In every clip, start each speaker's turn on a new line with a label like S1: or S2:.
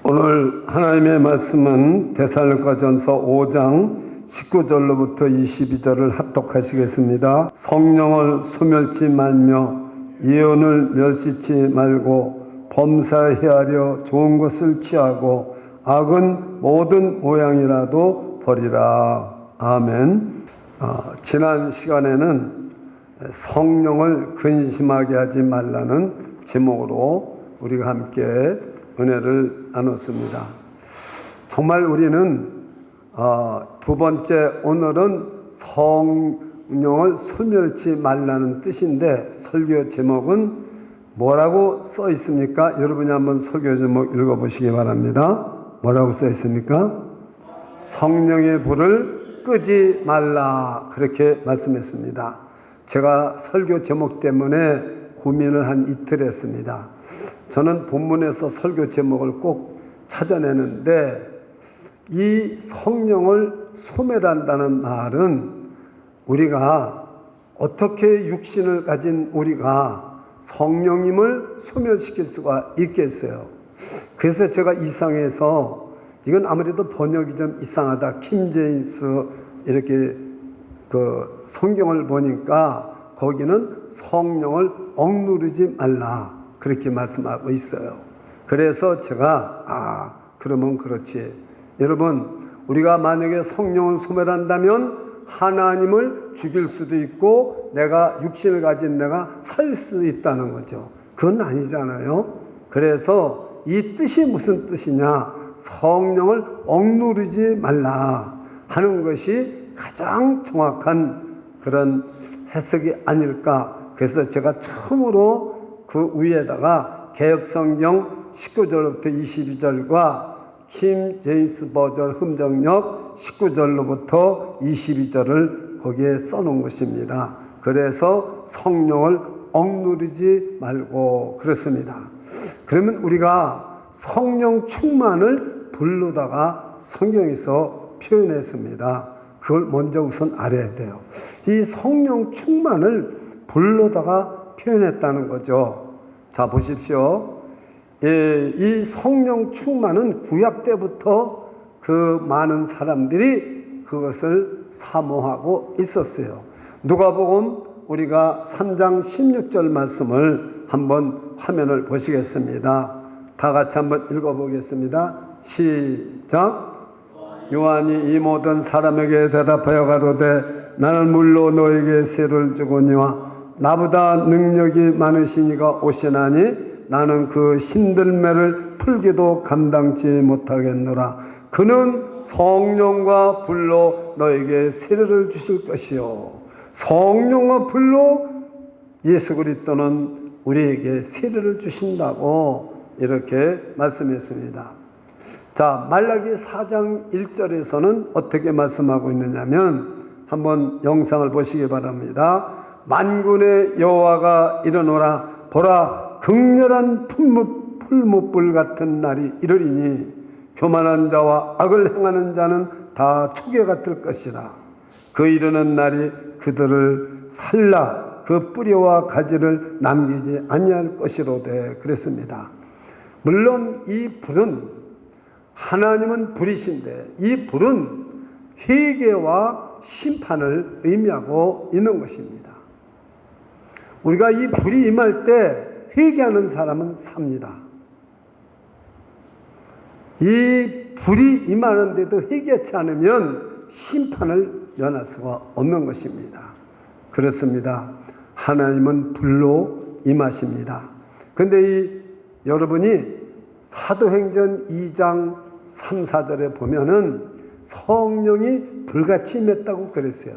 S1: 오늘 하나님의 말씀은 데살로니가전서 5장 19절로부터 22절을 합독하시겠습니다. 성령을 소멸치 말며 예언을 멸시치 말고 범사해하려 좋은 것을 취하고 악은 모든 모양이라도 버리라. 아멘. 지난 시간에는 성령을 근심하게 하지 말라는 제목으로 우리가 함께 은혜를 나눴습니다. 정말 우리는 두 번째 오늘은 성령을 소멸치 말라는 뜻인데 설교 제목은 뭐라고 써 있습니까? 여러분이 한번 설교 제목 읽어보시기 바랍니다. 뭐라고 써 있습니까? 성령의 불을 끄지 말라, 그렇게 말씀했습니다. 제가 설교 제목 때문에 고민을 한 이틀 했습니다. 저는 본문에서 설교 제목을 꼭 찾아내는데 이 성령을 소멸한다는 말은 우리가 어떻게 육신을 가진 우리가 성령님을 소멸시킬 수가 있겠어요. 그래서 제가 이상해서 이건 아무래도 번역이 좀 이상하다. 킹 제임스 이렇게 그 성경을 보니까 거기는 성령을 억누르지 말라, 그렇게 말씀하고 있어요. 그래서 제가 그러면 그렇지. 여러분, 우리가 만약에 성령을 소멸한다면 하나님을 죽일 수도 있고 내가 육신을 가진 내가 살 수도 있다는 거죠. 그건 아니잖아요. 그래서 이 뜻이 무슨 뜻이냐? 성령을 억누르지 말라 하는 것이 가장 정확한 그런 해석이 아닐까. 그래서 제가 처음으로 그 위에다가 개역성경 19절부터 22절과 킹 제임스 버전 흠정역 19절로부터 22절을 거기에 써놓은 것입니다. 그래서 성령을 억누르지 말고 그렇습니다. 그러면 우리가 성령 충만을 불로다가 성경에서 표현했습니다. 그걸 먼저 우선 알아야 돼요. 이 성령 충만을 불로다가 표현했다는 거죠. 자, 보십시오. 이 성령 충만은 구약 때부터 그 많은 사람들이 그것을 사모하고 있었어요. 누가복음 우리가 3장 16절 말씀을 한번 화면을 보시겠습니다. 다 같이 한번 읽어보겠습니다. 시작. 요한이 이 모든 사람에게 대답하여 가로되 나는 물로 너에게 세를 주거니와 나보다 능력이 많으시니가 오시나니 나는 그 신들매를 풀기도 감당치 못하겠노라. 그는 성령과 불로 너에게 세례를 주실 것이요. 성령과 불로 예수 그리스도는 우리에게 세례를 주신다고 이렇게 말씀했습니다. 자, 말라기 4장 1절에서는 어떻게 말씀하고 있느냐면 한번 영상을 보시기 바랍니다. 만군의 여호와가 이르노라. 보라, 극렬한 풀무불 같은 날이 이르리니 교만한 자와 악을 행하는 자는 다 초계 같을 것이라. 그 이르는 날이 그들을 살라 그 뿌리와 가지를 남기지 아니할 것이로되 그랬습니다. 물론 이 불은 하나님은 불이신데 이 불은 회개와 심판을 의미하고 있는 것입니다. 우리가 이 불이 임할 때 회개하는 사람은 삽니다. 이 불이 임하는데도 회개하지 않으면 심판을 면할 수가 없는 것입니다. 그렇습니다. 하나님은 불로 임하십니다. 그런데 여러분이 사도행전 2장 3, 4절에 보면은 성령이 불같이 임했다고 그랬어요.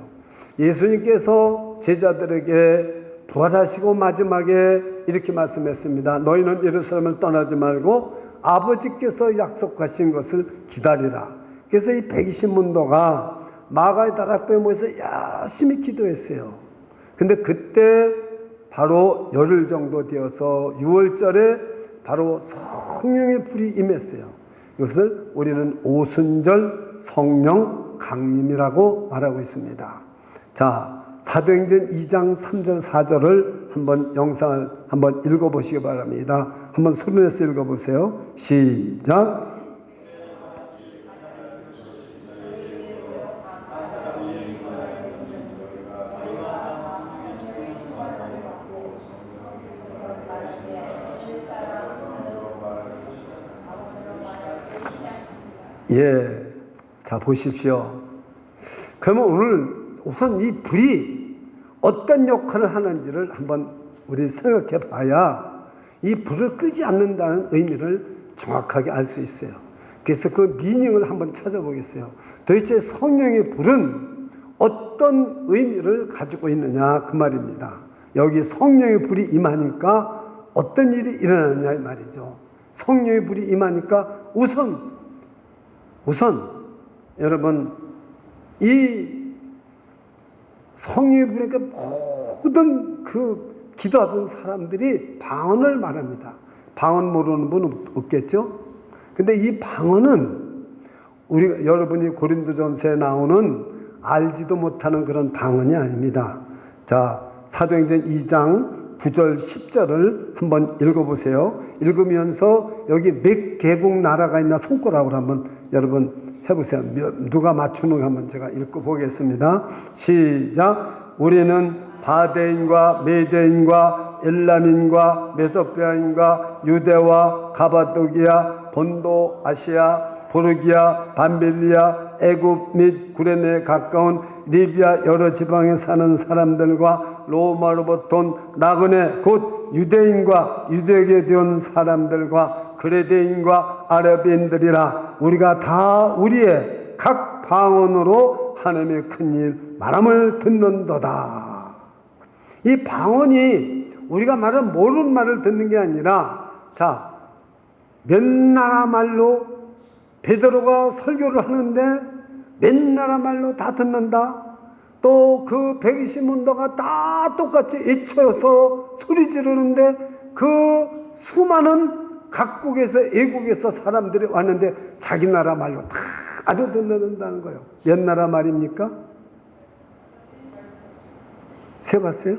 S1: 예수님께서 제자들에게 부활하시고 마지막에 이렇게 말씀했습니다. 너희는 예루살렘을 떠나지 말고 아버지께서 약속하신 것을 기다리라. 그래서 이 120문도가 마가의 다락방에 모여서 열심히 기도했어요. 근데 그때 바로 열흘 정도 되어서 6월절에 바로 성령의 불이 임했어요. 이것을 우리는 오순절 성령 강림이라고 말하고 있습니다. 자, 사도행전 2장 3절 4절을 한번 영상을 한번 읽어보시기 바랍니다. 한번 소리내서 읽어보세요. 시작. 예, 자 보십시오. 그러면 오늘 우선 이 불이 어떤 역할을 하는지를 한번 우리 생각해 봐야 이 불을 끄지 않는다는 의미를 정확하게 알 수 있어요. 그래서 그 미닝을 한번 찾아보겠어요. 도대체 성령의 불은 어떤 의미를 가지고 있느냐 그 말입니다. 여기 성령의 불이 임하니까 어떤 일이 일어나느냐 이 말이죠. 성령의 불이 임하니까 우선 여러분 이 성령의 불에게 모든 그 기도하던 사람들이 방언을 말합니다. 방언 모르는 분은 없겠죠? 근데 이 방언은 여러분이 고린도전서에 나오는 알지도 못하는 그런 방언이 아닙니다. 자, 사도행전 2장 9절 10절을 한번 읽어보세요. 읽으면서 여기 몇 개국 나라가 있나 손가락으로 한번 여러분 해보세요. 누가 맞추는 거 한번 제가 읽어보겠습니다. 시작. 우리는 바데인과 메데인과 엘람인과 메소포타미아인과 유대와 가바도기아, 본도, 아시아, 보르기아, 밤빌리아, 애굽 및 구레네에 가까운 리비아 여러 지방에 사는 사람들과 로마로부터 온 나그네 곧 유대인과 유대에게 되온 사람들과 그레데인과 아랍인들이라 우리가 다 우리의 각 방언으로 하나님의 큰일 말함을 듣는도다. 이 방언이 우리가 말하는 모르는 말을 듣는 게 아니라 자, 몇 나라 말로 베드로가 설교를 하는데 몇 나라 말로 다 듣는다. 또 그 120문도가 다 똑같이 애쳐서 소리 지르는데 그 수많은 각국에서 애국에서 사람들이 왔는데 자기 나라 말로 다 알아듣는다는 거예요. 몇 나라 말입니까? 세봤어요?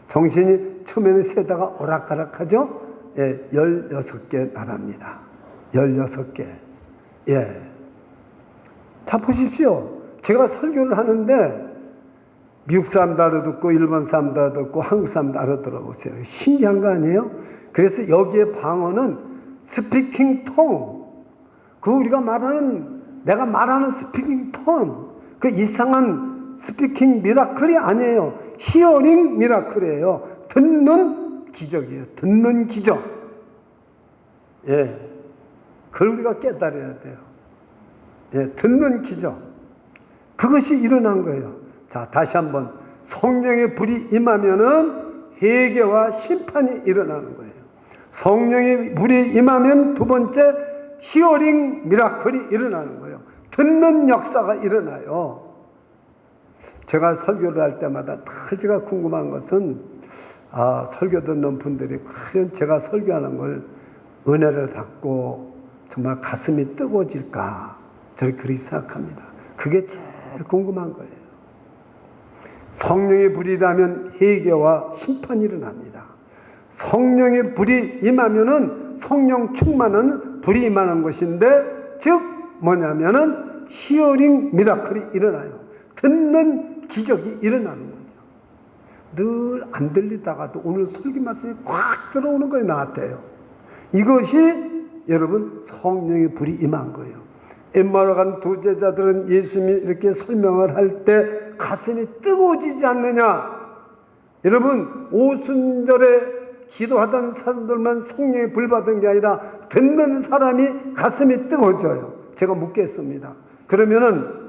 S1: 정신이 처음에는 세다가 오락가락하죠? 예, 16개 나라입니다. 16개. 예. 자, 보십시오. 제가 설교를 하는데 미국 사람도 알아듣고 일본 사람도 알아듣고 한국 사람도 알아들어보세요. 신기한 거 아니에요? 그래서 여기에 방언은 스피킹 톤. 그 우리가 내가 말하는 스피킹 톤. 그 이상한 스피킹 미라클이 아니에요. 히어링 미라클이에요. 듣는 기적이에요. 듣는 기적. 예. 그걸 우리가 깨달아야 돼요. 예, 듣는 기적. 그것이 일어난 거예요. 자, 다시 한번. 성령의 불이 임하면은 회개와 심판이 일어나는 거예요. 성령의 불이 임하면 두 번째 히어링 미라클이 일어나는 거예요. 듣는 역사가 일어나요. 제가 설교를 할 때마다 다 제가 궁금한 것은 설교 듣는 분들이 과연 제가 설교하는 걸 은혜를 받고 정말 가슴이 뜨거워질까 저는 그렇게 생각합니다. 그게 제일 궁금한 거예요. 성령의 불이라면 회개와 심판이 일어납니다. 성령의 불이 임하면은 성령 충만은 불이 임하는 것인데 즉 뭐냐면은 히어링 미라클이 일어나요. 듣는 기적이 일어나는 거죠. 늘 안 들리다가도 오늘 설교 말씀이 꽉 들어오는 거예요. 나한테요. 이것이 여러분 성령의 불이 임한 거예요. 엠마오로 간 두 제자들은 예수님이 이렇게 설명을 할 때 가슴이 뜨거워지지 않느냐. 여러분 오순절에 기도하던 사람들만 성령의 불 받은 게 아니라 듣는 사람이 가슴이 뜨거워져요. 제가 묻겠습니다. 그러면은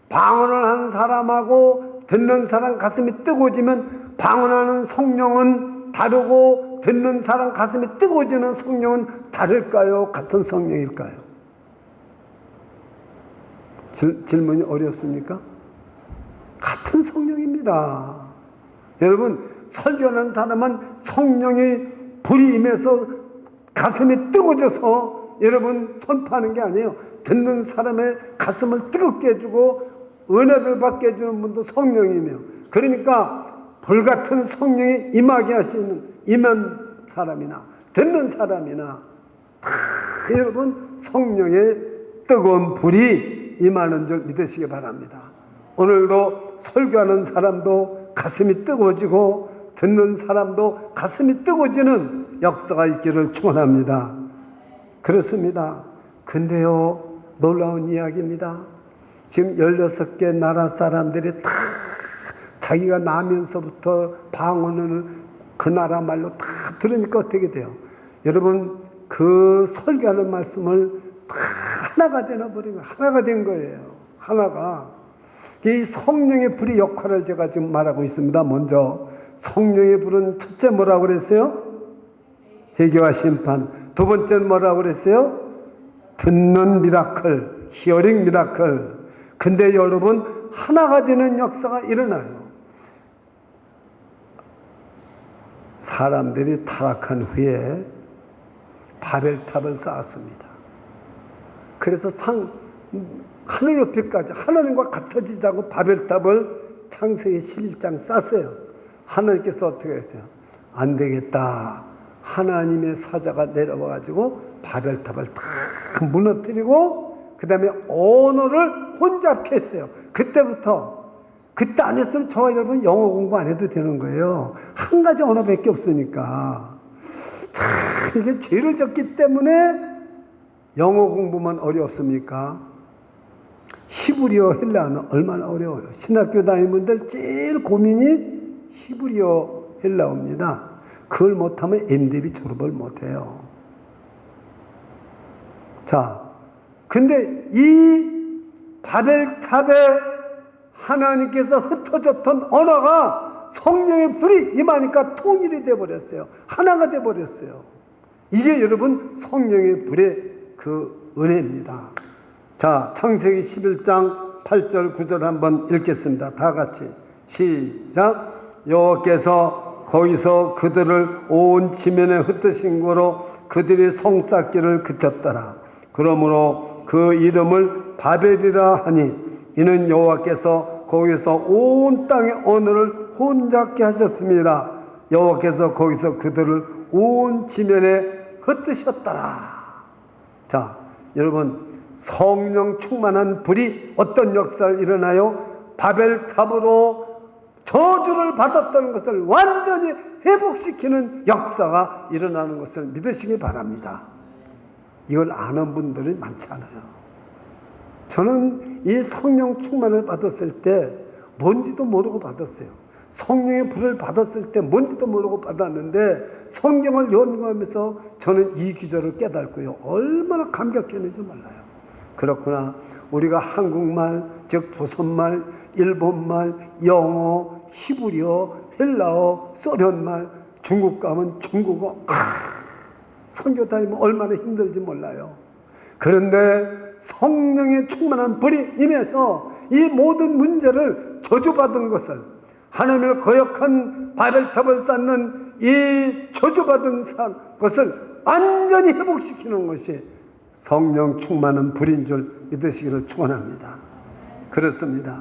S1: 방언을 한 사람하고 듣는 사람 가슴이 뜨거워지면 방언하는 성령은 다르고 듣는 사람 가슴이 뜨거워지는 성령은 다를까요? 같은 성령일까요? 질문이 어렵습니까? 같은 성령입니다. 여러분 설교하는 사람은 성령이 불이 임해서 가슴이 뜨거워져서 여러분 선포하는 게 아니에요. 듣는 사람의 가슴을 뜨겁게 해주고 은혜를 받게 해주는 분도 성령이며 그러니까 불같은 성령이 임하게 하시는 임한 사람이나 듣는 사람이나 다 여러분 성령의 뜨거운 불이 임하는 줄 믿으시기 바랍니다. 오늘도 설교하는 사람도 가슴이 뜨거워지고 듣는 사람도 가슴이 뜨거워지는 역사가 있기를 축원합니다. 그렇습니다. 근데요, 놀라운 이야기입니다. 지금 16개 나라 사람들이 다 자기가 나면서부터 방언을 그 나라 말로 다 들으니까 어떻게 돼요? 여러분, 그 설교하는 말씀을 다 하나가 되어버리면 하나가 된 거예요. 하나가. 이 성령의 불의 역할을 제가 지금 말하고 있습니다. 먼저 성령의 불은 첫째 뭐라고 그랬어요? 회개와 심판. 두 번째는 뭐라고 그랬어요? 듣는 미라클, 히어링 미라클. 근데 여러분, 하나가 되는 역사가 일어나요. 사람들이 타락한 후에 바벨탑을 쌓았습니다. 그래서 하늘 높이까지 하나님과 같아지자고 바벨탑을 창세기 11장 쌓았어요. 하나님께서 어떻게 했어요? 안 되겠다. 하나님의 사자가 내려와가지고 바벨탑을 다 무너뜨리고 그 다음에 언어를 혼잡케 했어요. 그때 안 했으면 저와 여러분 영어 공부 안 해도 되는 거예요. 한 가지 언어밖에 없으니까. 참 이게 죄를 졌기 때문에 영어 공부만 어렵습니까? 히브리어, 헬라어는 얼마나 어려워요. 신학교 다니는 분들 제일 고민이 히브리어, 헬라어입니다. 그걸 못하면 MDB 졸업을 못해요. 자, 근데 이 바벨탑에 하나님께서 흩어졌던 언어가 성령의 불이 임하니까 통일이 되어버렸어요. 하나가 되어버렸어요. 이게 여러분 성령의 불의 그 은혜입니다. 자, 창세기 11장 8절 9절 한번 읽겠습니다. 다 같이 시작. 여호와께서 거기서 그들을 온 지면에 흩으신 거로 그들이 성 쌓기를 그쳤더라. 그러므로 그 이름을 바벨이라 하니 이는 여호와께서 거기서 온 땅의 언어를 혼잡게 하셨습니다. 여호와께서 거기서 그들을 온 지면에 흩으셨더라. 자, 여러분, 성령 충만한 불이 어떤 역사를 일어나요? 바벨탑으로 저주를 받았던 것을 완전히 회복시키는 역사가 일어나는 것을 믿으시기 바랍니다. 이걸 아는 분들이 많지 않아요. 저는 이 성령 충만을 받았을 때 뭔지도 모르고 받았어요. 성령의 불을 받았을 때 뭔지도 모르고 받았는데 성경을 연구하면서 저는 이 기절을 깨닫고요. 얼마나 감격했는지 몰라요. 그렇구나. 우리가 한국말, 즉 조선말, 일본말, 영어, 히브리어, 헬라어, 소련말, 중국 가면 중국어, 선교 다니면 얼마나 힘들지 몰라요. 그런데 성령의 충만한 불이 임해서 이 모든 문제를 저주받은 것을, 하나님을 거역한 바벨탑을 쌓는 이 저주받은 것을 완전히 회복시키는 것이 성령 충만한 불인 줄 믿으시기를 축원합니다. 그렇습니다.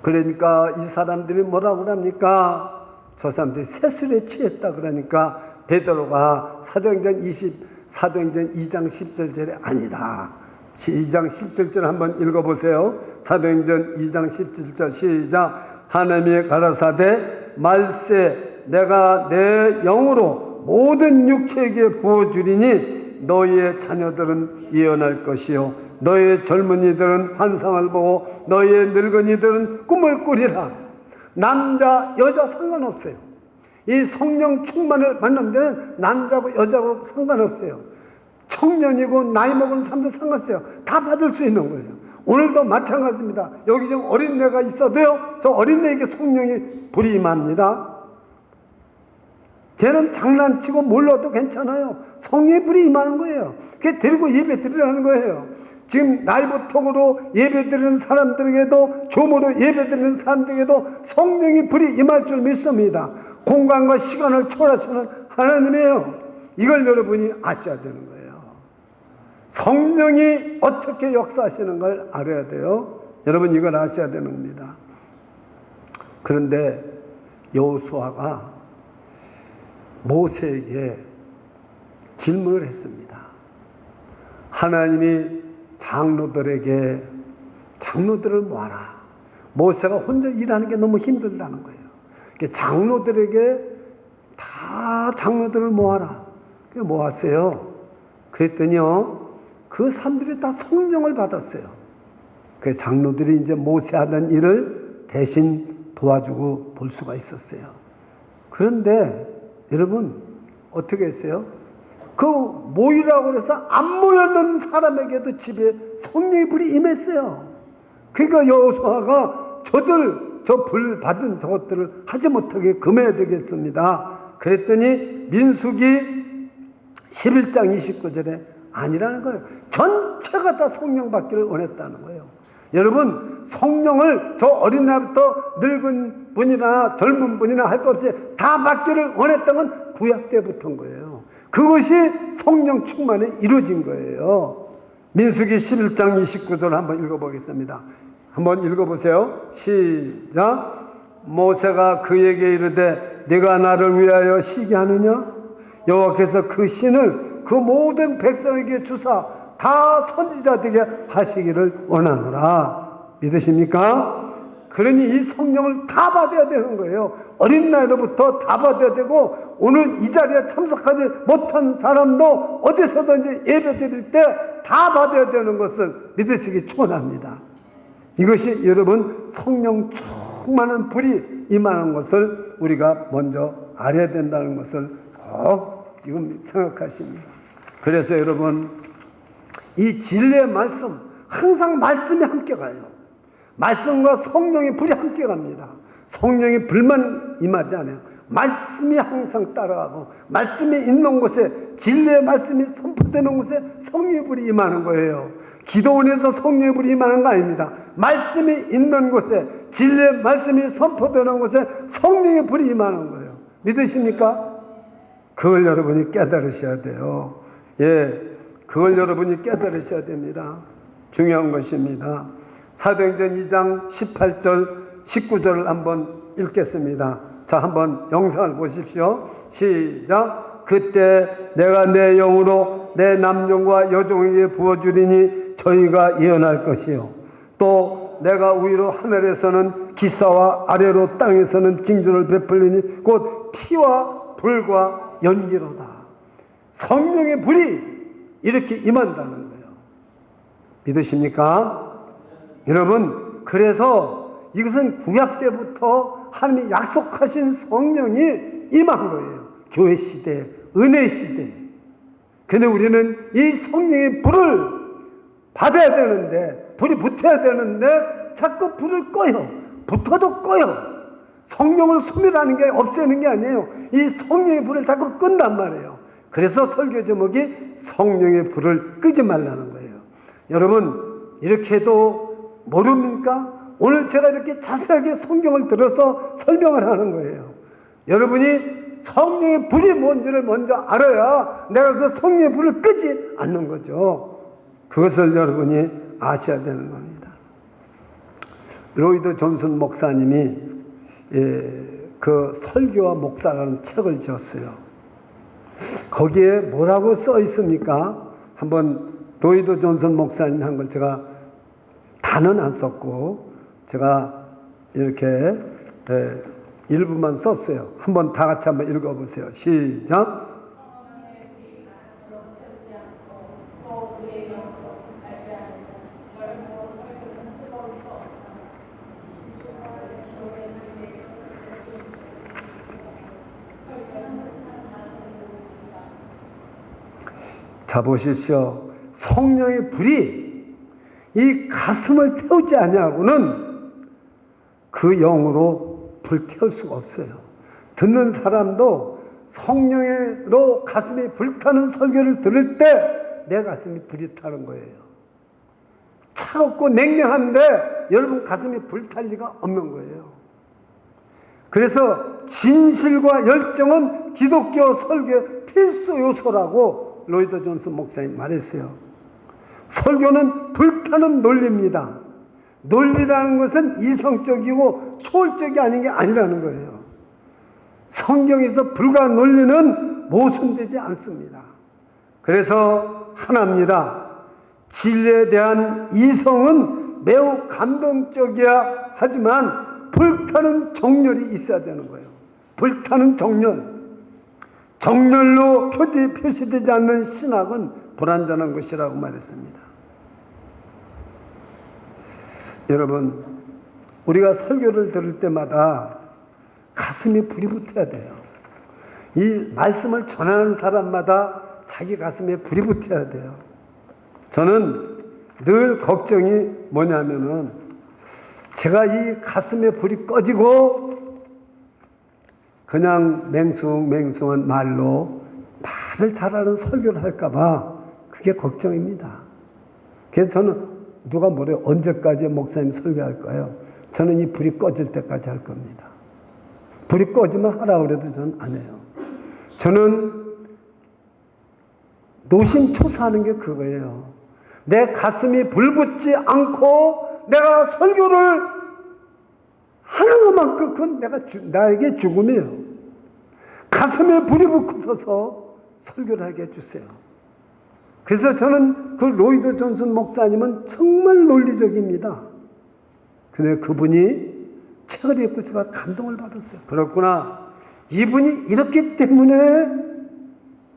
S1: 그러니까 이 사람들이 뭐라고 합니까? 저 사람들이 세술에 취했다 그러니까 베드로가 사도행전 2장 17절에 아니다. 2장 17절 한번 읽어보세요. 사도행전 2장 17절 시작. 하나님이 가라사대 말세 내가 내 영으로 모든 육체에게 부어주리니 너희의 자녀들은 예언할 것이요 너희의 젊은이들은 환상을 보고 너희의 늙은이들은 꿈을 꾸리라. 남자 여자 상관없어요. 이 성령 충만을 받는 데는 남자고 여자고 상관없어요. 청년이고 나이 먹은 사람도 상관없어요. 다 받을 수 있는 거예요. 오늘도 마찬가지입니다. 여기 지금 어린애가 있어도요, 저 어린애에게 성령이 불이 임합니다. 쟤는 장난치고 몰라도 괜찮아요. 성령의 불이 임하는 거예요. 그게 데리고 예배 드리라는 거예요. 지금 라이브 톡으로 예배 드리는 사람들에게도, 조모로 예배 드리는 사람들에게도 성령의 불이 임할 줄 믿습니다. 공간과 시간을 초월하시는 하나님이에요. 이걸 여러분이 아셔야 되는 거예요. 성령이 어떻게 역사하시는 걸 알아야 돼요. 여러분 이걸 아셔야 되는 겁니다. 그런데 여호수아가 모세에게 질문을 했습니다. 하나님이 장로들을 모아라. 모세가 혼자 일하는 게 너무 힘들다는 거예요. 장로들에게 다 장로들을 모아라. 모았어요. 그랬더니요, 그 사람들이 다 성령을 받았어요. 그 장로들이 이제 모세 하던 일을 대신 도와주고 볼 수가 있었어요. 그런데 여러분 어떻게 했어요? 그 모이라고 해서 안 모였는 사람에게도 집에 성령의 불이 임했어요. 그러니까 여호수아가 저 불 받은 저것들을 하지 못하게 금해야 되겠습니다. 그랬더니 민수기 11장 29절에 아니라는 거예요. 전체가 다 성령 받기를 원했다는 거예요. 여러분 성령을 저 어린 나이부터 늙은 분이나 젊은 분이나 할 것 없이 다 받기를 원했던 건 구약 때부터인 거예요. 그것이 성령 충만에 이루어진 거예요. 민수기 11장 29절 한번 읽어보겠습니다. 한번 읽어보세요. 시작. 모세가 그에게 이르되 네가 나를 위하여 시게 하느냐? 여호와께서 그 신을 그 모든 백성에게 주사 다 선지자 되게 하시기를 원하노라. 믿으십니까? 그러니 이 성령을 다 받아야 되는 거예요. 어린 나이로부터 다 받아야 되고, 오늘 이 자리에 참석하지 못한 사람도 어디서든지 예배 드릴 때 다 받아야 되는 것을 믿으시기 축원합니다. 이것이 여러분 성령 충만한 불이 임하는 것을 우리가 먼저 알아야 된다는 것을 꼭 지금 생각하십니다. 그래서 여러분 이 진리의 말씀, 항상 말씀이 함께 가요. 말씀과 성령의 불이 함께 갑니다. 성령의 불만 임하지 않아요. 말씀이 항상 따라가고, 말씀이 있는 곳에, 진리의 말씀이 선포되는 곳에 성령의 불이 임하는 거예요. 기도원에서 성령의 불이 임하는 거 아닙니다. 말씀이 있는 곳에, 진리의 말씀이 선포되는 곳에 성령의 불이 임하는 거예요. 믿으십니까? 그걸 여러분이 깨달으셔야 돼요. 예, 그걸 여러분이 깨달으셔야 됩니다. 중요한 것입니다. 사도행전 2장 18절 19절을 한번 읽겠습니다. 자, 한번 영상을 보십시오. 시작. 그때 내가 내 영으로 내 남종과 여종에게 부어주리니 저희가 예언할 것이요, 또 내가 위로 하늘에서는 기사와 아래로 땅에서는 징조를 베풀리니 곧 피와 불과 연기로다. 성령의 불이 이렇게 임한다는 거예요. 믿으십니까? 여러분, 그래서 이것은 구약 때부터 하나님이 약속하신 성령이 임한 거예요. 교회 시대, 은혜 시대. 근데 우리는 이 성령의 불을 받아야 되는데, 불이 붙어야 되는데 자꾸 불을 꺼요. 붙어도 꺼요. 성령을 소멸하는 게, 없애는 게 아니에요. 이 성령의 불을 자꾸 끈단 말이에요. 그래서 설교 제목이 성령의 불을 끄지 말라는 거예요. 여러분, 이렇게 해도 모릅니까? 오늘 제가 이렇게 자세하게 성경을 들어서 설명을 하는 거예요. 여러분이 성령의 불이 뭔지를 먼저 알아야 내가 그 성령의 불을 끄지 않는 거죠. 그것을 여러분이 아셔야 되는 겁니다. 로이드 존슨 목사님이 그 설교와 목사라는 책을 지었어요. 거기에 뭐라고 써 있습니까? 한번 로이드 존슨 목사님 한 걸 제가 다는 안 썼고 제가 이렇게 일부만 썼어요. 한번 다 같이 한번 읽어보세요. 시작. 자, 보십시오. 성령의 불이 이 가슴을 태우지 아니하고는 그 영으로 불태울 수가 없어요. 듣는 사람도 성령으로 가슴이 불타는 설교를 들을 때 내 가슴이 불이 타는 거예요. 차갑고 냉랭한데 여러분 가슴이 불탈 리가 없는 거예요. 그래서 진실과 열정은 기독교 설교의 필수 요소라고 로이드 존슨 목사님 말했어요. 설교는 불타는 논리입니다. 논리라는 것은 이성적이고 초월적이 아닌 게 아니라는 거예요. 성경에서 불과 논리는 모순되지 않습니다. 그래서 하나입니다. 진리에 대한 이성은 매우 감동적이야 하지만 불타는 정열이 있어야 되는 거예요. 불타는 정열. 정열로 표시되지 않는 신학은 불완전한 것이라고 말했습니다. 여러분, 우리가 설교를 들을 때마다 가슴에 불이 붙어야 돼요. 이 말씀을 전하는 사람마다 자기 가슴에 불이 붙어야 돼요. 저는 늘 걱정이 뭐냐면은 제가 이 가슴에 불이 꺼지고 그냥 맹숭맹숭한 말로 말을 잘하는 설교를 할까봐 그게 걱정입니다. 그래서 저는 누가 뭐래요? 언제까지 목사님 설교할까요? 저는 이 불이 꺼질 때까지 할 겁니다. 불이 꺼지면 하라고 그래도 저는 안 해요. 저는 노심초사하는 게 그거예요. 내 가슴이 불붙지 않고 내가 설교를 하는 것만큼 그건 나에게 죽음이에요. 가슴에 불이 붙어서 설교를 하게 해주세요. 그래서 저는 그 로이드 존슨 목사님은 정말 논리적입니다. 근데 그분이 책을 읽고 제가 감동을 받았어요. 그렇구나. 이분이 이렇기 때문에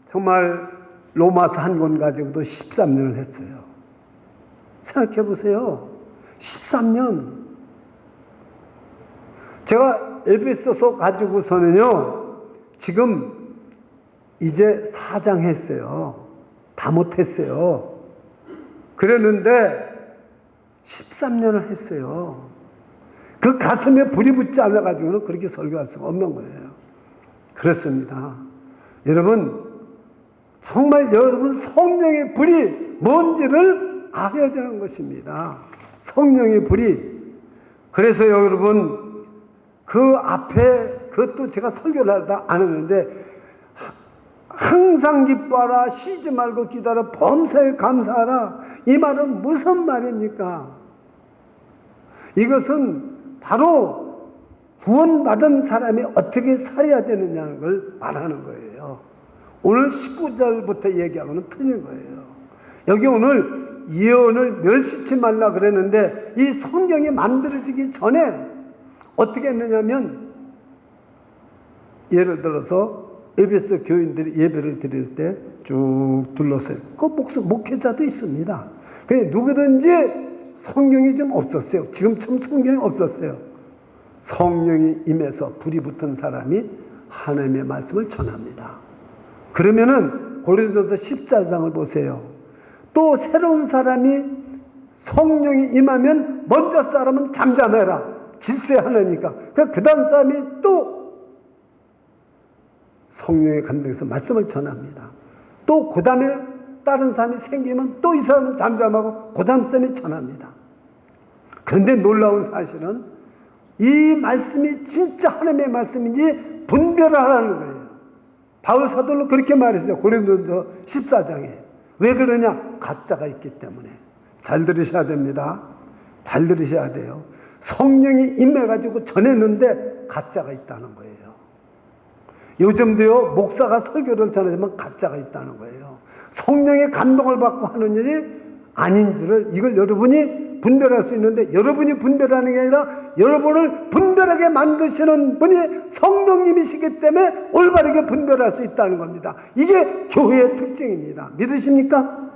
S1: 정말 로마서 한 권 가지고도 13년을 했어요. 생각해 보세요. 13년. 제가 에베소서 가지고서는요, 지금 이제 4장 했어요. 다 못했어요. 그랬는데 13년을 했어요. 그 가슴에 불이 붙지 않아가지고는 그렇게 설교할 수가 없는 거예요. 그렇습니다. 여러분, 정말 여러분 성령의 불이 뭔지를 알아야 되는 것입니다. 성령의 불이. 그래서 여러분, 그 앞에 그것도 제가 설교를 하다 안 했는데, 항상 기뻐하라, 쉬지 말고 기다려, 범사에 감사하라. 이 말은 무슨 말입니까? 이것은 바로 구원받은 사람이 어떻게 살아야 되느냐는 걸 말하는 거예요. 오늘 19절부터 얘기하고는 틀린 거예요. 여기 오늘 예언을 멸시치 말라 그랬는데 이 성경이 만들어지기 전에 어떻게 했느냐면, 예를 들어서 에베소 교인들이 예배를 드릴 때 쭉 둘러서요. 그 목회자도 있습니다. 그냥 누구든지 성령이 좀 없었어요. 지금처럼 성령이 없었어요. 성령이 임해서 불이 붙은 사람이 하나님의 말씀을 전합니다. 그러면은 고린도서 14장을 보세요. 또 새로운 사람이 성령이 임하면 먼저 사람은 잠잠해라. 질서야 하나니까. 그 다음 사람이 또 성령의 감동에서 말씀을 전합니다. 또 그 다음에 다른 사람이 생기면 또 이 사람은 잠잠하고 그 다음 사람이 전합니다. 그런데 놀라운 사실은 이 말씀이 진짜 하나님의 말씀인지 분별하라는 거예요. 바울 사도는 그렇게 말했어요. 고린도서 14장에. 왜 그러냐? 가짜가 있기 때문에. 잘 들으셔야 됩니다. 잘 들으셔야 돼요. 성령이 임해가지고 전했는데 가짜가 있다는 거예요. 요즘도요, 목사가 설교를 전하지만 가짜가 있다는 거예요. 성령의 감동을 받고 하는 일이 아닌 줄을, 이걸 여러분이 분별할 수 있는데, 여러분이 분별하는 게 아니라 여러분을 분별하게 만드시는 분이 성령님이시기 때문에 올바르게 분별할 수 있다는 겁니다. 이게 교회의 특징입니다. 믿으십니까?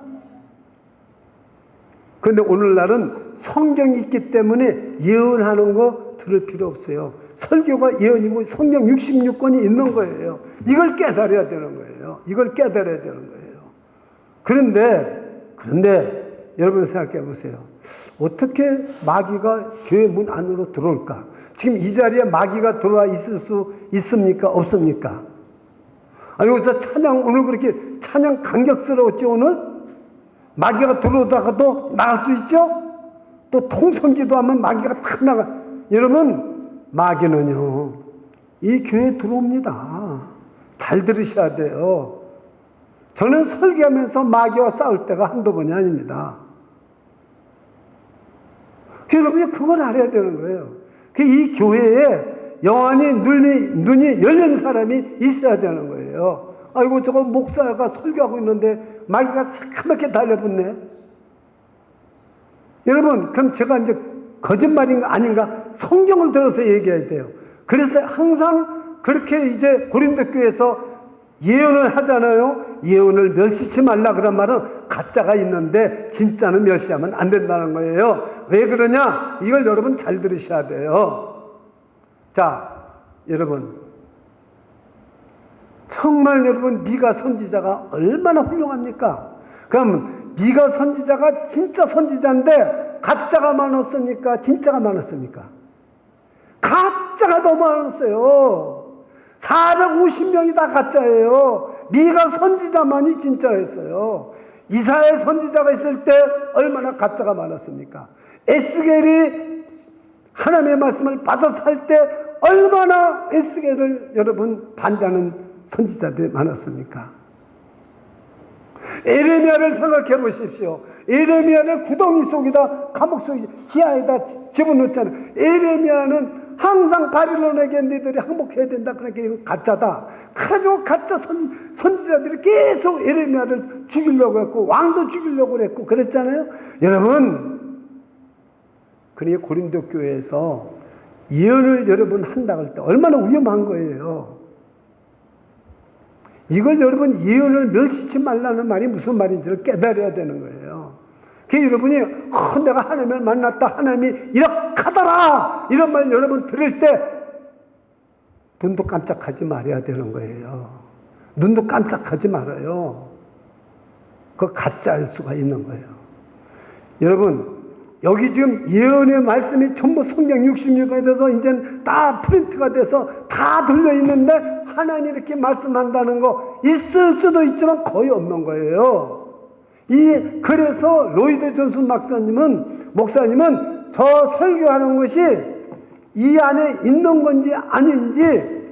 S1: 그런데 오늘날은 성경이 있기 때문에 예언하는 거 들을 필요 없어요. 설교가 예언이고 성경 66권이 있는 거예요. 이걸 깨달아야 되는 거예요. 이걸 깨달아야 되는 거예요. 그런데 여러분 생각해 보세요. 어떻게 마귀가 교회 문 안으로 들어올까? 지금 이 자리에 마귀가 들어와 있을 수 있습니까? 없습니까? 여기서 찬양, 오늘 그렇게 찬양 감격스러웠죠, 오늘? 마귀가 들어오다가도 나갈 수 있죠? 또 통성기도 하면 마귀가 탁 나가. 여러분, 마귀는요, 이 교회에 들어옵니다. 잘 들으셔야 돼요. 저는 설교하면서 마귀와 싸울 때가 한두 번이 아닙니다. 여러분이 그걸 알아야 되는 거예요. 이 교회에 영안이 눈이 열린 사람이 있어야 되는 거예요. 아이고, 저거 목사가 설교하고 있는데 마귀가 새까맣게 달려붙네. 여러분, 그럼 제가 이제 거짓말인가 아닌가 성경을 들어서 얘기해야 돼요. 그래서 항상 그렇게 이제 고린도 교회에서 예언을 하잖아요. 예언을 멸시치 말라 그런 말은 가짜가 있는데 진짜는 멸시하면 안 된다는 거예요. 왜 그러냐? 이걸 여러분 잘 들으셔야 돼요. 자, 여러분, 정말 여러분 미가 선지자가 얼마나 훌륭합니까? 그럼 미가 선지자가 진짜 선지자인데 가짜가 많았습니까? 진짜가 많았습니까? 가짜가 너무 많았어요. 450명이 다 가짜예요. 미가 선지자만이 진짜였어요. 이사야 선지자가 있을 때 얼마나 가짜가 많았습니까? 에스겔이 하나님의 말씀을 받아서 할 때 얼마나 에스겔을 여러분 반대하는 선지자들이 많았습니까? 에레미야를 생각해 보십시오. 에레미야를 구덩이 속에다, 감옥 속에, 지하에다 집어넣잖아요. 에레미야는 항상 바빌론에게 너희들이 항복해야 된다. 그러니까 이거 가짜다. 그래가지고 가짜 선지자들이 계속 에레미야를 죽이려고 했고, 왕도 죽이려고 했고, 그랬잖아요. 여러분, 그러니까 고린도 교회에서 예언을 여러분 한다고 할 때 얼마나 위험한 거예요. 이걸 여러분 예언을 멸시치 말라는 말이 무슨 말인지를 깨달아야 되는 거예요. 그 여러분이 내가 하나님을 만났다, 하나님이 이렇게 하더라, 이런 말 여러분 들을 때 눈도 깜짝하지 말아야 되는 거예요. 눈도 깜짝하지 말아요. 그거 가짜일 수가 있는 거예요. 여러분, 여기 지금 예언의 말씀이 전부 성경 66에 돼서 이제 다 프린트가 돼서 다 들려있는데 하나님이 이렇게 말씀한다는 거 있을 수도 있지만 거의 없는 거예요. 그래서 로이드 존슨 목사님은 저 설교하는 것이 이 안에 있는 건지 아닌지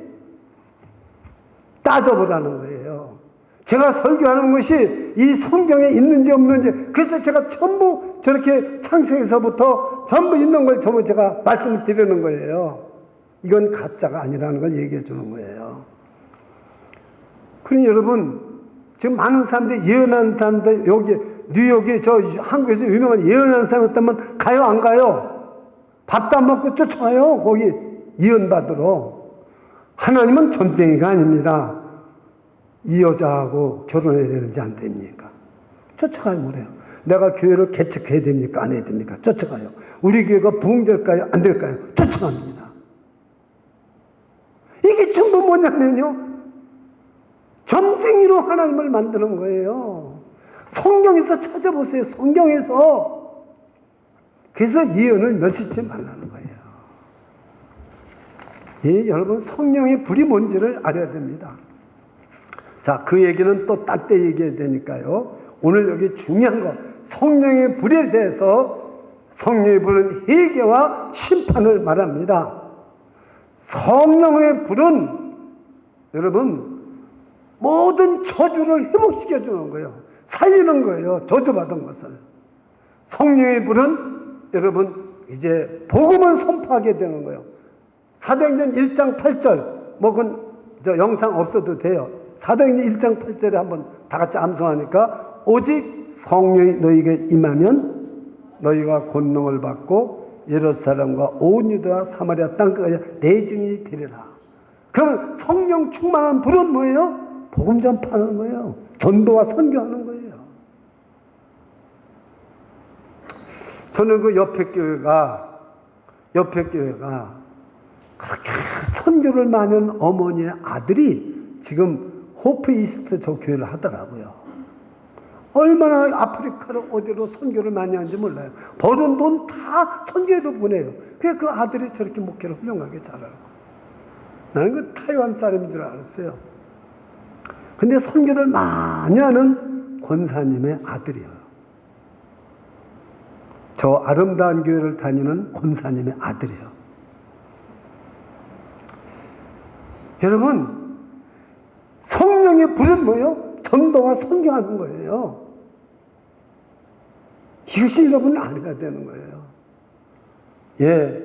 S1: 따져보라는 거예요. 제가 설교하는 것이 이 성경에 있는지 없는지, 그래서 제가 전부 저렇게 창세에서부터 전부 있는 걸 전부 제가 말씀을 드리는 거예요. 이건 가짜가 아니라는 걸 얘기해 주는 거예요. 그러니 여러분, 지금 많은 사람들이 예언하는 사람들, 여기 뉴욕에 저 한국에서 유명한 예언하는 사람 있다면 가요, 안 가요? 밥도 안 먹고 쫓아가요. 거기 예언 받으러. 하나님은 전쟁이가 아닙니다. 이 여자하고 결혼해야 되는지 안 됩니까? 쫓아가요, 그래요. 내가 교회를 개척해야 됩니까? 안 해야 됩니까? 쫓아가요. 우리 교회가 부흥될까요? 안 될까요? 쫓아갑니다. 이게 전부 뭐냐면요, 점쟁이로 하나님을 만드는 거예요. 성경에서 찾아보세요. 성경에서. 그래서 예언을 멸시치 말라는 거예요. 예, 여러분, 성령의 불이 뭔지를 알아야 됩니다. 자, 그 얘기는 또 딴 때 얘기해야 되니까요. 오늘 여기 중요한 거, 성령의 불에 대해서, 성령의 불은 회개와 심판을 말합니다. 성령의 불은 여러분 모든 저주를 회복시켜 주는 거예요. 살리는 거예요. 저주받은 것을. 성령의 불은 여러분 이제 복음을 선포하게 되는 거예요. 사도행전 1장 8절, 그건 저 영상 없어도 돼요. 사도행전 1장 8절에 한번 다 같이 암송하니까, 오직 성령이 너희에게 임하면 너희가 권능을 받고 예루살렘과 온 유다와 사마리아 땅까지 내 증인이 되리라. 그럼 성령 충만한 불은 뭐예요? 복음 전파하는 거예요. 전도와 선교하는 거예요. 저는 그 옆에 교회가 그렇게 선교를 많이 한 어머니의 아들이 지금 호프 이스트 저 교회를 하더라고요. 얼마나 아프리카로 어디로 선교를 많이 하는지 몰라요. 버는 돈 다 선교로 보내요. 그래, 그 아들이 저렇게 목회를 훌륭하게 잘하고. 나는 그 타이완 사람인 줄 알았어요. 근데 선교를 많이 하는 권사님의 아들이에요. 저 아름다운 교회를 다니는 권사님의 아들이에요. 여러분, 성령의 불은 뭐예요? 전도와 선교하는 거예요. 이것이 여러분 알아야 되는 거예요. 예.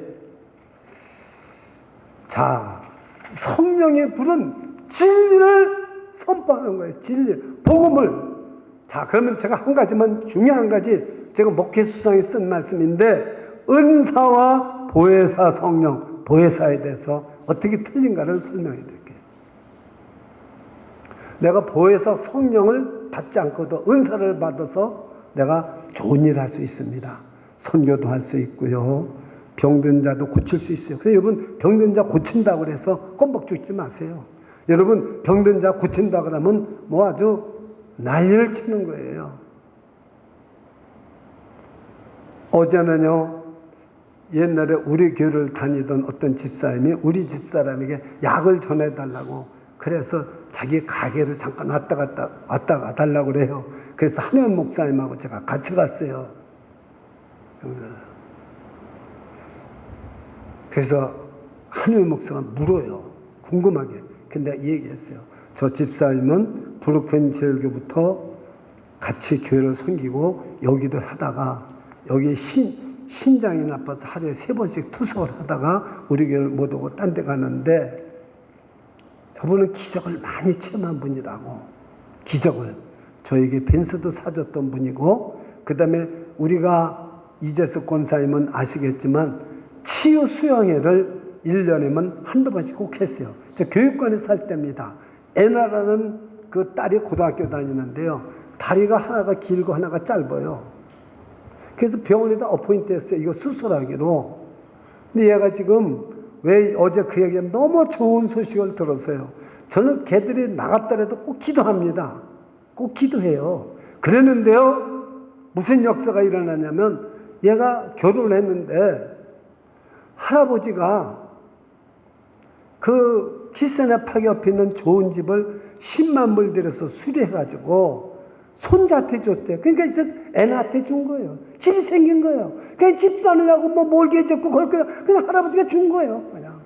S1: 자, 성령의 불은 진리를 선포하는 거예요. 진리, 복음을. 자, 그러면 제가 한 가지만, 중요한 한 가지, 제가 목회수상에 쓴 말씀인데, 은사와 보혜사 성령, 보혜사에 대해서 어떻게 틀린가를 설명해 드릴게요. 내가 보혜사 성령을 받지 않고도 은사를 받아서 내가 좋은 일 할 수 있습니다. 선교도 할 수 있고요. 병든 자도 고칠 수 있어요. 그래서 여러분 병든 자 고친다고 그래서 껌뻑 죽지 마세요. 여러분 병든 자 고친다 그러면 뭐 아주 난리를 치는 거예요. 어제는요, 옛날에 우리 교회를 다니던 어떤 집사님이 우리 집사람에게 약을 전해달라고 그래서 자기 가게를 잠깐 왔다 가달라고 그래요. 그래서 한현 목사님하고 제가 같이 갔어요. 그래서 한현 목사가 물어요. 궁금하게. 근데 얘기했어요. 저 집사님은 브루큰 제일교부터 같이 교회를 섬기고 여기도 하다가 여기 신장이 나빠서 하루에 3번씩 투석을 하다가 우리 교회를 못 오고 딴 데 가는데 저분은 기적을 많이 체험한 분이라고. 기적을. 저에게 벤츠도 사줬던 분이고, 그 다음에 우리가 이재석 권사님은 아시겠지만 치유 수양회를 1년에만 한두 번씩 꼭 했어요. 저 교육관에 살 때입니다. 애나라는 그 딸이 고등학교 다니는데요. 다리가 하나가 길고 하나가 짧아요. 그래서 병원에다 어포인트 했어요. 이거 수술하기로. 근데 얘가 지금 왜 어제 그 얘기는 너무 좋은 소식을 들었어요. 저는 걔들이 나갔더라도 꼭 기도합니다. 꼭 기도해요. 그랬는데요. 무슨 역사가 일어나냐면 얘가 결혼을 했는데 할아버지가 그 키스네팍 옆에 있는 좋은 집을 10만 불 들여서 수리해가지고 손자한테 줬대요. 그러니까 이제 애나한테 준 거예요. 집이 생긴 거예요. 그냥 집 사느냐고 뭐 몰개 잡고 그냥 할아버지가 준 거예요. 그냥.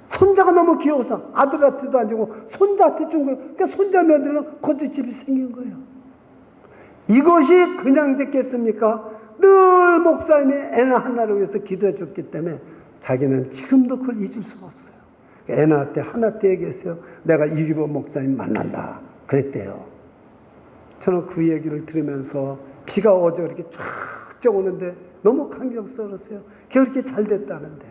S1: 손자가 너무 귀여워서 아들한테도 안 주고 손자한테 준 거예요. 그러니까 손자 며느리는 거기 집이 생긴 거예요. 이것이 그냥 됐겠습니까? 늘 목사님이 애나 하나를 위해서 기도해 줬기 때문에 자기는 지금도 그걸 잊을 수가 없어요. 애나한테 하나한테 얘기했어요. 내가 이규보 목사님 만난다 그랬대요. 저는 그 얘기를 들으면서 비가 어제 그렇게 쫙쫙 오는데 너무 감격스러웠어요. 그렇게 잘 됐다는데.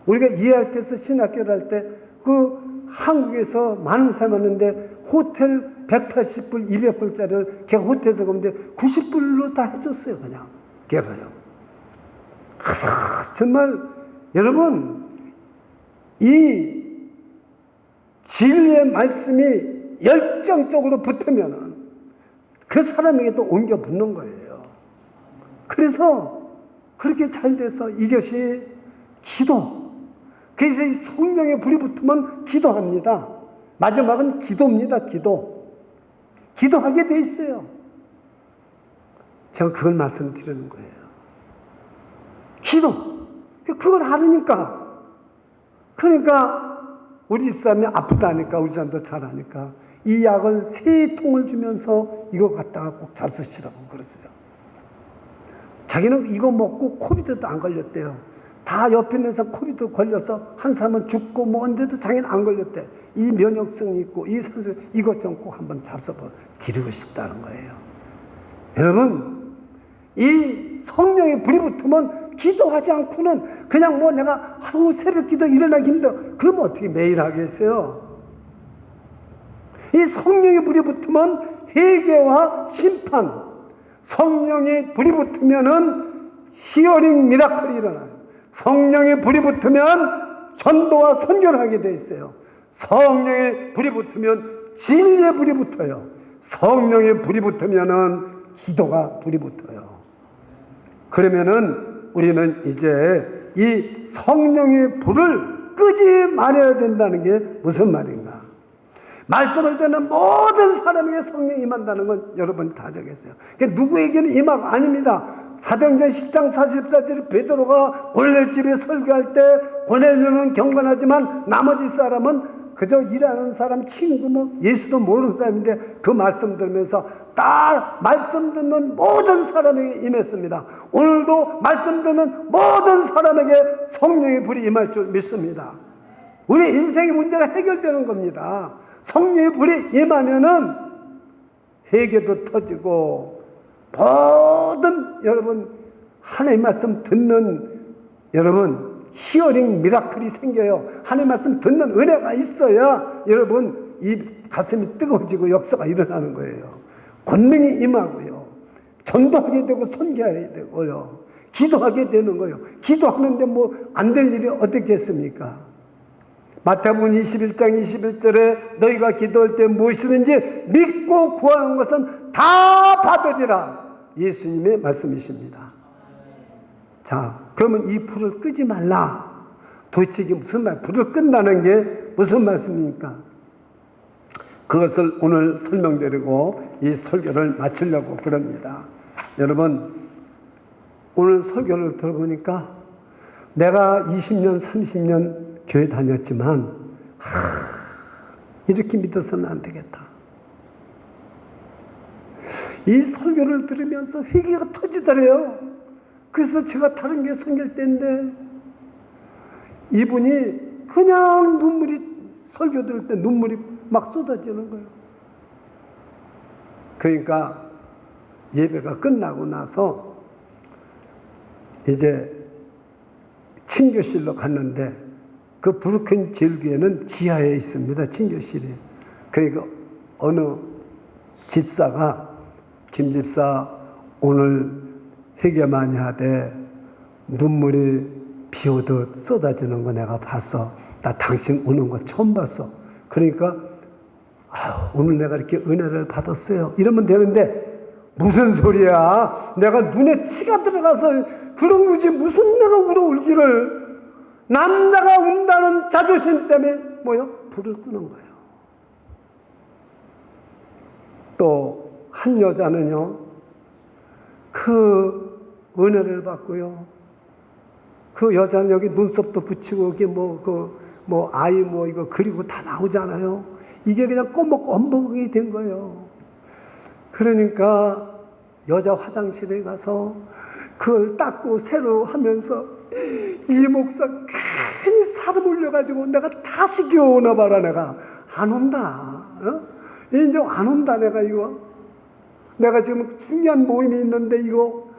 S1: 우리가 이해할 때서 신학교를 할 때 그 한국에서 많은 사람 왔는데 호텔 180불, 200불짜리를 걔가 호텔에서 가는데 90불로 다 해줬어요. 그냥 걔가요. 정말 여러분 이 진리의 말씀이 열정적으로 붙으면은 그 사람에게 또 옮겨 붙는 거예요. 그래서 그렇게 잘 돼서 이것이 기도. 그래서 이 성령의 불이 붙으면 기도합니다. 마지막은 기도입니다. 기도. 기도하게 돼 있어요. 제가 그걸 말씀드리는 거예요. 기도. 그걸 알으니까. 그러니까 우리 집사람이 아프다니까 우리 집사람도 잘하니까 이 약을 3통을 주면서 이거 갖다가 꼭 잘 쓰시라고 그랬어요. 자기는 이거 먹고 코비드도 안 걸렸대요. 다 옆에 있는 사람 코비드 걸려서 한 사람은 죽고 뭐인데도 자기는 안 걸렸대. 이 면역성이 있고 이 산소 이것 좀 꼭 한번 잡숴봐 드리고 싶다는 거예요. 여러분 이 성령의 불이 붙으면 기도하지 않고는 그냥 뭐 내가 하루 새벽 기도 일어나기 힘들어. 그러면 어떻게 매일 하겠어요? 이 성령의 불이 붙으면 회개와 심판, 성령의 불이 붙으면은 히어링 미라클이 일어나요. 성령의 불이 붙으면 전도와 선교를 하게 돼 있어요. 성령의 불이 붙으면 진리의 불이 붙어요. 성령의 불이 붙으면은 기도가 불이 붙어요. 그러면은 우리는 이제 이 성령의 불을 끄지 말아야 된다는 게 무슨 말인가? 말씀을 듣는 모든 사람에게 성령이 임한다는 건 여러분 다 적겠어요. 누구에게는 임하가 아닙니다. 사도행전 10장 44절 베드로가 고넬료집에 설교할 때 고넬료는 경건하지만 나머지 사람은 그저 일하는 사람, 친구, 뭐 예수도 모르는 사람인데 그 말씀 들으면서 다 말씀 듣는 모든 사람에게 임했습니다. 오늘도 말씀 듣는 모든 사람에게 성령의 불이 임할 줄 믿습니다. 우리 인생의 문제가 해결되는 겁니다. 성령의 불이 임하면은 회개도 터지고 모든 여러분 하나님 말씀 듣는 여러분 히어링 미라클이 생겨요. 하나님 말씀 듣는 은혜가 있어야 여러분 이 가슴이 뜨거워지고 역사가 일어나는 거예요. 권능이 임하고요. 전도하게 되고 선교하게 되고요. 기도하게 되는 거예요. 기도하는데 뭐 안 될 일이 어떻겠습니까? 마태복음 21장 21절에 너희가 기도할 때 무엇이든지 믿고 구하는 것은 다 받으리라. 예수님의 말씀이십니다. 자, 그러면 이 불을 끄지 말라. 도대체 이게 무슨 말? 불을 끈다는 게 무슨 말씀입니까? 그것을 오늘 설명드리고 이 설교를 마치려고 그럽니다. 여러분, 오늘 설교를 들어보니까 내가 20년, 30년 교회 다녔지만 이렇게 믿어서는 안 되겠다. 이 설교를 들으면서 회개가 터지더래요. 그래서 제가 다른 게 생길 때인데 이분이 그냥 설교 들을 때 눈물이 막 쏟아지는 거예요. 그러니까 예배가 끝나고 나서 이제 친교실로 갔는데 그 부르큰 제일교회는 지하에 있습니다. 친교실이. 그러니까 어느 집사가 김 집사 오늘 회개 많이 하되 눈물이 비 오듯 쏟아지는 거 내가 봤어. 나 당신 우는 거 처음 봤어. 그러니까 오늘 내가 이렇게 은혜를 받았어요. 이러면 되는데 무슨 소리야. 내가 눈에 티가 들어가서 그런 거지 무슨 내가 울어 울기를. 남자가 운다는 자존심 때문에 뭐요? 불을 끄는 거예요. 또 한 여자는요. 그 은혜를 받고요. 그 여자는 여기 눈썹도 붙이고 여기 아이 이거 그리고 다 나오잖아요. 이게 그냥 꼬먹꼬먹이 된 거예요. 그러니까 여자 화장실에 가서 그걸 닦고 새로 하면서 이 목사 괜히 살을 올려가지고 내가 다시 겨우나 봐라. 내가 안 온다. 이제 안 온다. 내가 지금 중요한 모임이 있는데 이거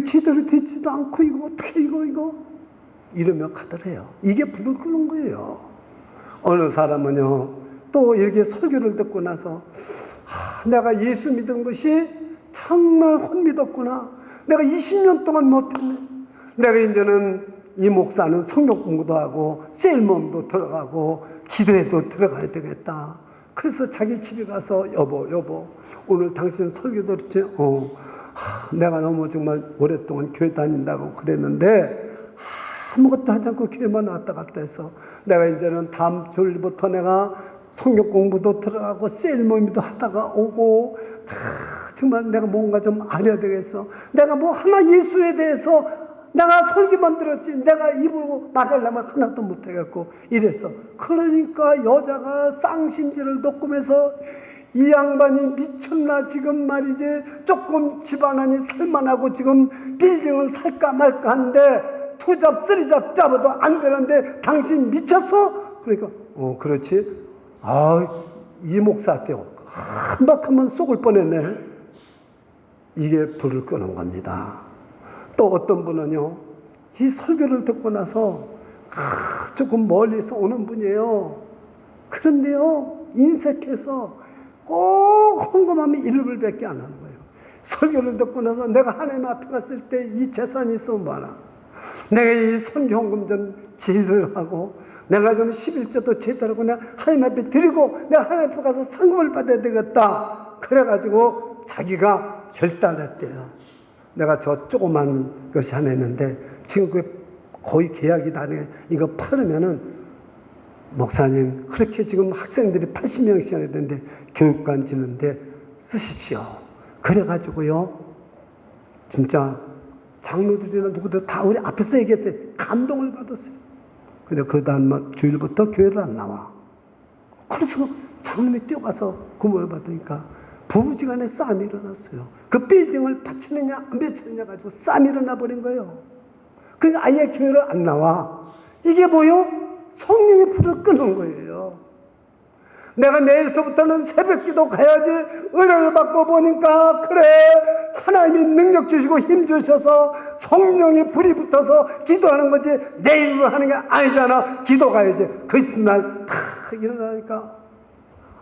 S1: 제대로 되지도 않고 이거 어떻게 이거 이러며 가더래요. 이게 불을 끄는 거예요. 어느 사람은요 또 이렇게 설교를 듣고 나서 내가 예수 믿은 것이 정말 헛믿었구나. 내가 20년 동안 못했네. 내가 이제는 이 목사는 성경 공부도 하고 셀모임도 들어가고 기도에도 들어가야 되겠다. 그래서 자기 집에 가서 여보 오늘 당신 설교 들었지? 내가 너무 정말 오랫동안 교회 다닌다고 그랬는데 아무것도 하지 않고 교회만 왔다 갔다 해서 내가 이제는 다음 주일부터 내가 성경 공부도 들어가고 셀모임도 하다가 오고 정말 내가 뭔가 좀 알아야 되겠어. 내가 뭐 하나 예수에 대해서 내가 설교만 들었지 내가 입으로 말하려면 하나도 못하겠고 이랬어. 그러니까 여자가 쌍심지를 녹음해서 이 양반이 미쳤나 지금 말이지. 조금 집안안이 살만하고 지금 빌딩을 살까 말까 한데 투잡 쓰리잡 잡아도 안 되는데 당신 미쳤어? 그러니까 그렇지. 이 목사한테 한박하면 속을 뻔했네. 이게 불을 끄는 겁니다. 또 어떤 분은요 이 설교를 듣고 나서 조금 멀리서 오는 분이에요. 그런데요 인색해서 꼭 헌금하면 1불밖에 안 하는 거예요. 설교를 듣고 나서 내가 하나님 앞에 갔을 때 이 재산이 있으면 많아. 내가 이 선교헌금 좀 제대로 하고 내가 좀 11조도 제대로 하고 내가 하나님 앞에 드리고 내가 하나님 앞에 가서 상금을 받아야 되겠다. 그래가지고 자기가 결단했대요. 내가 저 조그만 것이 하나 있는데 지금 그 거의 계약이 다 돼. 이거 팔으면은 목사님 그렇게 지금 학생들이 80명씩 해야 되는데 교육관 짓는데 쓰십시오. 그래가지고요 진짜 장로들이나 누구들 다 우리 앞에서 얘기했대. 감동을 받았어요. 근데 그 다음 주일부터 교회를 안 나와. 그래서 장로님이 뛰어가서 구멍을 받으니까 부부지간에 싸움이 일어났어요. 그 빌딩을 바치느냐 안 바치느냐 가지고 싸움이 일어나 버린 거예요. 그러니까 아예 교회를 안 나와. 이게 뭐요? 성령의 불을 끄는 거예요. 내가 내일서부터는 새벽기도 가야지. 은혜를 받고 보니까 그래 하나님이 능력 주시고 힘 주셔서 성령의 불이 붙어서 기도하는 거지 내일로 하는 게 아니잖아. 기도 가야지. 그 이튿날 탁 일어나니까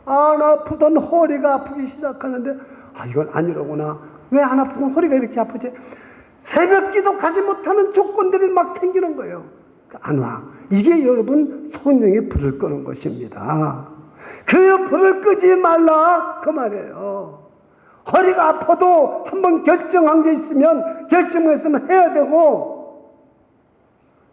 S1: 안 아프던 허리가 아프기 시작하는데 이건 아니로구나. 왜 안 아프던 허리가 이렇게 아프지? 새벽기도 가지 못하는 조건들이 막 생기는 거예요. 안 와. 이게 여러분 성령의 불을 끄는 것입니다. 그 불을 끄지 말라 그 말이에요. 허리가 아파도 한번 결정한 게 있으면 결정했으면 해야 되고,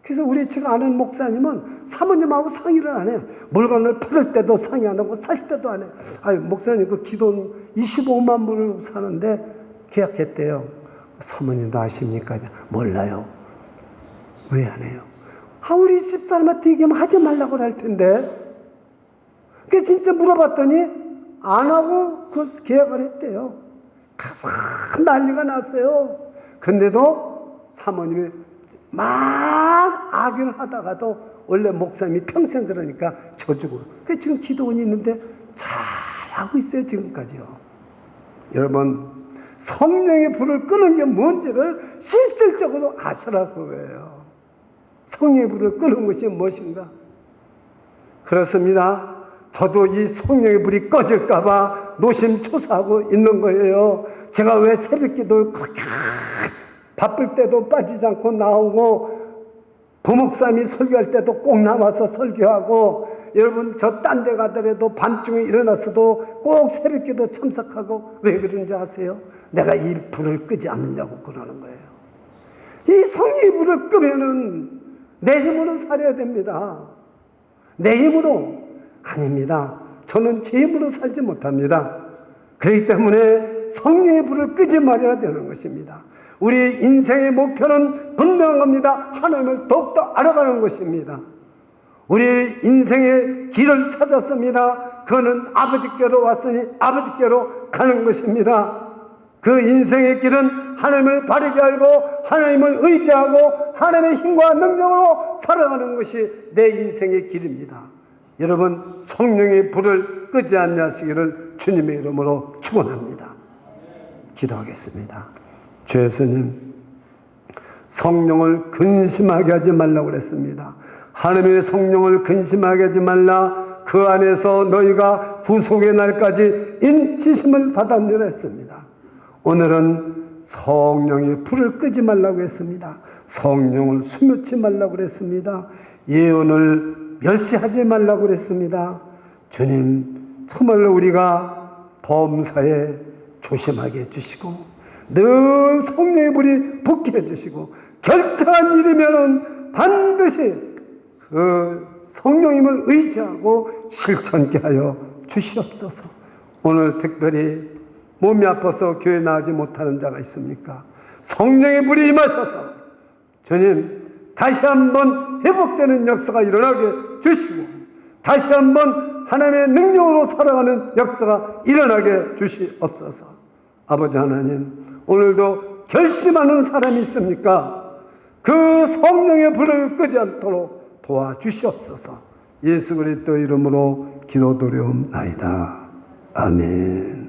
S1: 그래서 우리 제가 아는 목사님은 사모님하고 상의를 안 해요. 물건을 팔을 때도 상의 안 하고 살 때도 안 해요. 목사님 그 기돈 25만 불을 사는데 계약했대요. 사모님도 아십니까? 몰라요. 왜 안 해요? 우리 집사람한테 얘기하면 하지 말라고 할 텐데. 그래서 진짜 물어봤더니 안 하고 그 계약을 했대요. 가서 난리가 났어요. 근데도 사모님이 막 악연을 하다가도 원래 목사님이 평생 그러니까 져주고. 그 지금 기도원이 있는데 잘하고 있어요, 지금까지요. 여러분, 성령의 불을 끄는 게 뭔지를 실질적으로 아시라고 그래요. 성령의 불을 끄는 것이 무엇인가? 그렇습니다. 저도 이 성령의 불이 꺼질까봐 노심초사하고 있는 거예요. 제가 왜 새벽기도를 그렇게 바쁠 때도 빠지지 않고 나오고, 부목사님이 설교할 때도 꼭 나와서 설교하고, 여러분 저 딴 데 가더라도 밤중에 일어났어도 꼭 새벽기도 참석하고, 왜 그런지 아세요? 내가 이 불을 끄지 않으려고 그러는 거예요. 이 성령의 불을 끄면은 내 힘으로 살아야 됩니다. 내 힘으로 아닙니다. 저는 제 힘으로 살지 못합니다. 그렇기 때문에 성령의 불을 끄지 말아야 되는 것입니다. 우리 인생의 목표는 분명합니다. 하나님을 더욱더 알아가는 것입니다. 우리 인생의 길을 찾았습니다. 그거는 아버지께로 왔으니 아버지께로 가는 것입니다. 그 인생의 길은 하나님을 바르게 알고 하나님을 의지하고 하나님의 힘과 능력으로 살아가는 것이 내 인생의 길입니다. 여러분, 성령의 불을 끄지 않으시기를 주님의 이름으로 축원합니다. 기도하겠습니다. 주 예수님, 성령을 근심하게 하지 말라고 그랬습니다. 하나님의 성령을 근심하게 하지 말라. 그 안에서 너희가 구속의 날까지 인치심을 받았느라 했습니다. 오늘은 성령의 불을 끄지 말라고 했습니다. 성령을 숨놓지 말라고 그랬습니다. 예언을 멸시하지 말라고 그랬습니다. 주님, 정말로 우리가 범사에 조심하게 해주시고 늘 성령의 불이 붙게 해주시고 결정한 일이면 반드시 그 성령님을 의지하고 실천케 하여 주시옵소서. 오늘 특별히 몸이 아파서 교회 나가지 못하는 자가 있습니까? 성령의 불이 임하셔서 주님 다시 한번 회복되는 역사가 일어나게 주시고 다시 한번 하나님의 능력으로 살아가는 역사가 일어나게 주시옵소서. 아버지 하나님, 오늘도 결심하는 사람이 있습니까? 그 성령의 불을 끄지 않도록 도와주시옵소서. 예수 그리스도 이름으로 기도드리옵나이다. 아멘.